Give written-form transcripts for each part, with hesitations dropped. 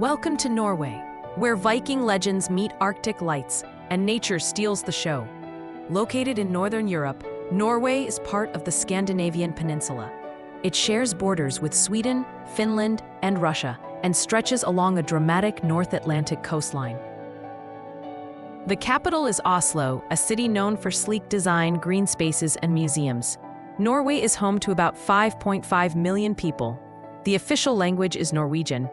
Welcome to Norway, where Viking legends meet Arctic lights and nature steals the show. Located in Northern Europe, Norway is part of the Scandinavian peninsula. It shares borders with Sweden, Finland, and Russia, and stretches along a dramatic North Atlantic coastline. The capital is Oslo, a city known for sleek design, green spaces, and museums. Norway is home to about 5.5 million people. The official language is Norwegian,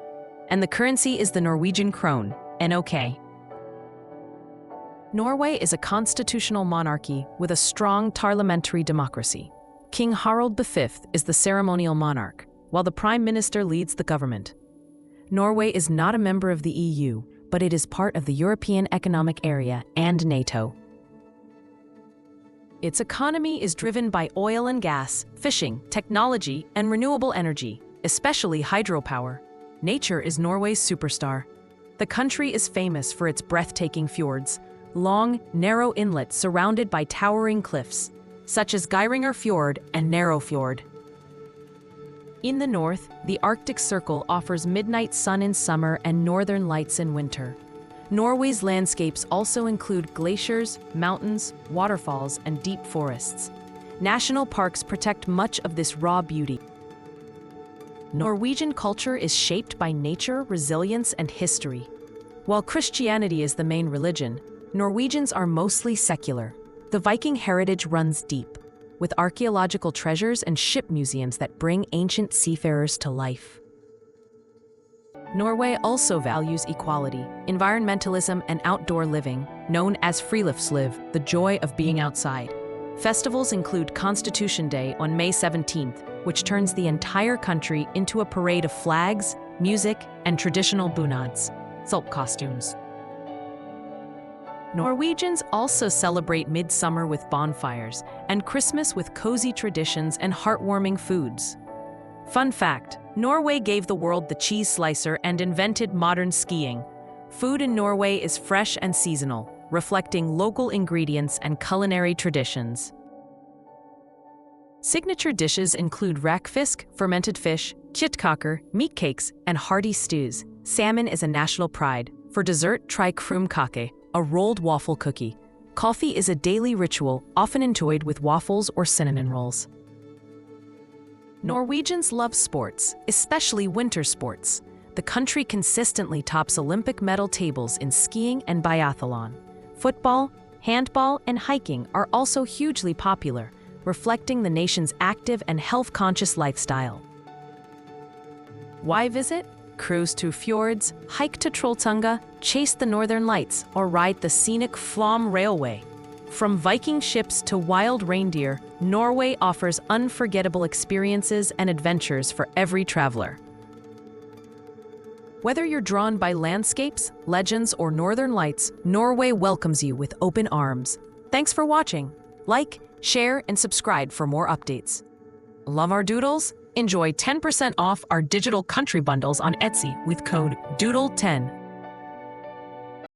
and the currency is the Norwegian krone, NOK. Norway is a constitutional monarchy with a strong parliamentary democracy. King Harald V is the ceremonial monarch, while the Prime Minister leads the government. Norway is not a member of the EU, but it is part of the European Economic Area and NATO. Its economy is driven by oil and gas, fishing, technology, and renewable energy, especially hydropower. Nature is Norway's superstar. The country is famous for its breathtaking fjords, long, narrow inlets surrounded by towering cliffs, such as Geiranger Fjord and Narrow Fjord. In the north, the Arctic Circle offers midnight sun in summer and northern lights in winter. Norway's landscapes also include glaciers, mountains, waterfalls, and deep forests. National parks protect much of this raw beauty. Norwegian culture is shaped by nature, resilience, and history. While Christianity is the main religion, Norwegians are mostly secular. The Viking heritage runs deep, with archaeological treasures and ship museums that bring ancient seafarers to life. Norway also values equality, environmentalism, and outdoor living, known as friluftsliv, the joy of being outside. Festivals include Constitution Day on May 17th, which turns the entire country into a parade of flags, music, and traditional bunads, silk costumes. Norwegians also celebrate midsummer with bonfires and Christmas with cozy traditions and heartwarming foods. Fun fact, Norway gave the world the cheese slicer and invented modern skiing. Food in Norway is fresh and seasonal, reflecting local ingredients and culinary traditions. Signature dishes include rakfisk, fermented fish, kjøttkaker, meat cakes, and hearty stews. Salmon is a national pride. For dessert, try krumkake, a rolled waffle cookie. Coffee is a daily ritual, often enjoyed with waffles or cinnamon rolls. Norwegians love sports, especially winter sports. The country consistently tops Olympic medal tables in skiing and biathlon. Football, handball, and hiking are also hugely popular, reflecting the nation's active and health-conscious lifestyle. Why visit? Cruise to Fjords, hike to Trolltunga, chase the northern lights, or ride the scenic Flåm Railway. From Viking ships to wild reindeer, Norway offers unforgettable experiences and adventures for every traveler. Whether you're drawn by landscapes, legends, or northern lights, Norway welcomes you with open arms. Thanks for watching. Like, share, and subscribe for more updates. Love our doodles? Enjoy 10% off our digital country bundles on Etsy with code DOODLE10.